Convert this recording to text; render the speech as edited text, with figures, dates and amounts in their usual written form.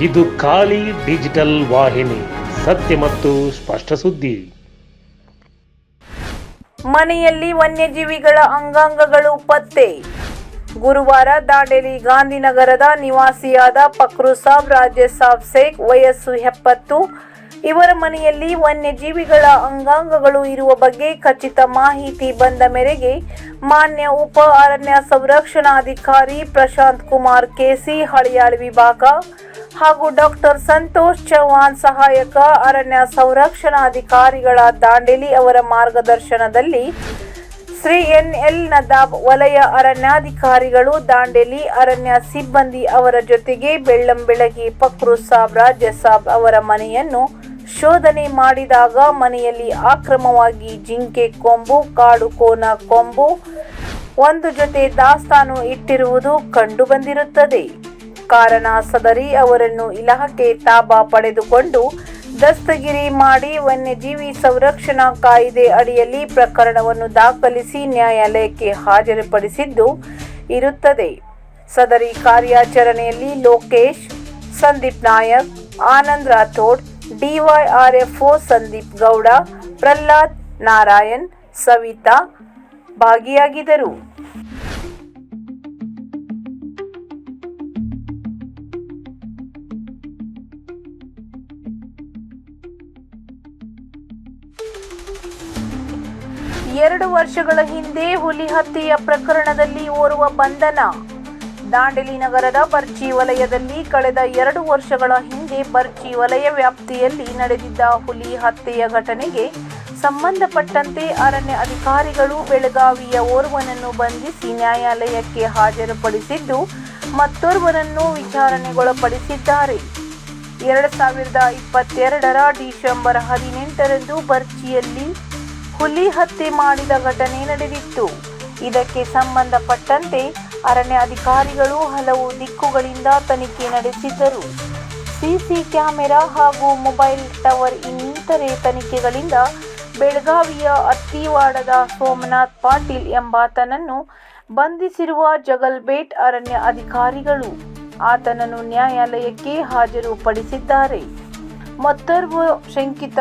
ಇದು ಖಾಲಿ ಡಿಜಿಟಲ್ ವಾಹಿನಿ, ಸತ್ಯ ಮತ್ತು ಸ್ಪಷ್ಟ ಸುದ್ದಿ. ಮನೆಯಲ್ಲಿ ವನ್ಯಜೀವಿಗಳ ಅಂಗಾಂಗಗಳು ಪತ್ತೆ. ಗುರುವಾರ ದಾಂಡೇಲಿ ಗಾಂಧಿನಗರದ ನಿವಾಸಿಯಾದ ಫಕ್ರುಸಾಬ್ ರಾಜೇಸಾಬ್ ಶೇಖ್ ವಯಸ್ಸು 70 ಇವರ ಮನೆಯಲ್ಲಿ ವನ್ಯಜೀವಿಗಳ ಅಂಗಾಂಗಗಳು ಇರುವ ಬಗ್ಗೆ ಖಚಿತ ಮಾಹಿತಿ ಬಂದ ಮೇರೆಗೆ ಮಾನ್ಯ ಉಪ ಅರಣ್ಯ ಸಂರಕ್ಷಣಾಧಿಕಾರಿ ಪ್ರಶಾಂತ್ ಕುಮಾರ್ ಕೆಸಿ ಹಳಿಯಾಳ್ ವಿಭಾಗ ಹಾಗೂ ಡಾಕ್ಟರ್ ಸಂತೋಷ್ ಚೌಹಾಣ್ ಸಹಾಯಕ ಅರಣ್ಯ ಸಂರಕ್ಷಣಾಧಿಕಾರಿಗಳ ದಾಂಡೇಲಿ ಅವರ ಮಾರ್ಗದರ್ಶನದಲ್ಲಿ ಶ್ರೀ ಎನ್.ಎಲ್. ನದಾಬ್ ವಲಯ ಅರಣ್ಯಾಧಿಕಾರಿಗಳು ದಾಂಡೇಲಿ ಅರಣ್ಯ ಸಿಬ್ಬಂದಿ ಅವರ ಜೊತೆಗೆ ಬೆಳ್ಳಂಬೆಳಗ್ಗೆ ಫಕ್ರುಸಾಬ್ ರಾಜೇಸಾಬ್ ಅವರ ಮನೆಯನ್ನು ಶೋಧನೆ ಮಾಡಿದಾಗ ಮನೆಯಲ್ಲಿ ಅಕ್ರಮವಾಗಿ ಜಿಂಕೆ ಕೊಂಬು, ಕಾಡು ಕೋನ ಕೊಂಬು ಒಂದು ಜೊತೆ ದಾಸ್ತಾನು ಇಟ್ಟಿರುವುದು ಕಂಡು ಬಂದಿರುತ್ತದೆ. ಕಾರಣ ಸದರಿ ಅವರನ್ನು ಇಲಾಖೆ ತಾಬಾ ಪಡೆದುಕೊಂಡು ದಸ್ತಗಿರಿ ಮಾಡಿ ವನ್ಯಜೀವಿ ಸಂರಕ್ಷಣಾ ಕಾಯ್ದೆ ಅಡಿಯಲ್ಲಿ ಪ್ರಕರಣವನ್ನು ದಾಖಲಿಸಿ ನ್ಯಾಯಾಲಯಕ್ಕೆ ಹಾಜರುಪಡಿಸಿದ್ದು ಇರುತ್ತದೆ. ಸದರಿ ಕಾರ್ಯಾಚರಣೆಯಲ್ಲಿ ಲೋಕೇಶ್, ಸಂದೀಪ್ ನಾಯಕ್, ಆನಂದ್ ರಾಥೋಡ್, ಡಿವೈಆರ್ಎಫ್ಒ ಸಂದೀಪ್ ಗೌಡ, ಪ್ರಹ್ಲಾದ್, ನಾರಾಯಣ್, ಸವಿತಾ ಭಾಗಿಯಾಗಿದ್ದರು. ಎರಡು ವರ್ಷಗಳ ಹಿಂದೆ ಹುಲಿ ಹತ್ಯೆಯ ಪ್ರಕರಣದಲ್ಲಿ ಓರ್ವ ಬಂಧನ. ದಾಂಡೇಲಿ ನಗರದ ಬರ್ಚಿ ವಲಯದಲ್ಲಿ ಕಳೆದ 2 ವರ್ಷಗಳ ಹಿಂದೆ ಬರ್ಚಿ ವಲಯ ವ್ಯಾಪ್ತಿಯಲ್ಲಿ ನಡೆದಿದ್ದ ಹುಲಿ ಹತ್ಯೆಯ ಘಟನೆಗೆ ಸಂಬಂಧಪಟ್ಟಂತೆ ಅರಣ್ಯ ಅಧಿಕಾರಿಗಳು ಬೆಳಗಾವಿಯ ಓರ್ವನನ್ನು ಬಂಧಿಸಿ ನ್ಯಾಯಾಲಯಕ್ಕೆ ಹಾಜರುಪಡಿಸಿದ್ದು ಮತ್ತೋರ್ವನನ್ನು ವಿಚಾರಣೆಗೊಳಪಡಿಸಿದ್ದಾರೆ. 2022ರ ಡಿಸೆಂಬರ್ 18ರಂದು ಬರ್ಚಿಯಲ್ಲಿ ಹುಲಿ ಹತ್ಯೆ ಮಾಡಿದ ಘಟನೆ ನಡೆದಿತ್ತು. ಇದಕ್ಕೆ ಸಂಬಂಧಪಟ್ಟಂತೆ ಅರಣ್ಯ ಅಧಿಕಾರಿಗಳು ಹಲವು ದಿಕ್ಕುಗಳಿಂದ ತನಿಖೆ ನಡೆಸಿದ್ದರು. ಸಿಸಿ ಕ್ಯಾಮೆರಾ ಹಾಗೂ ಮೊಬೈಲ್ ಟವರ್ ಇನ್ನಿತರೆ ತನಿಖೆಗಳಿಂದ ಬೆಳಗಾವಿಯ ಅತ್ತಿವಾಡದ ಸೋಮನಾಥ್ ಪಾಟೀಲ್ ಎಂಬಾತನನ್ನು ಬಂಧಿಸಿರುವ ಜಗಲ್ಬೇಟ್ ಅರಣ್ಯ ಅಧಿಕಾರಿಗಳು ಆತನನ್ನು ನ್ಯಾಯಾಲಯಕ್ಕೆ ಹಾಜರುಪಡಿಸಿದ್ದಾರೆ. ಮತ್ತೋರ್ವ ಶಂಕಿತ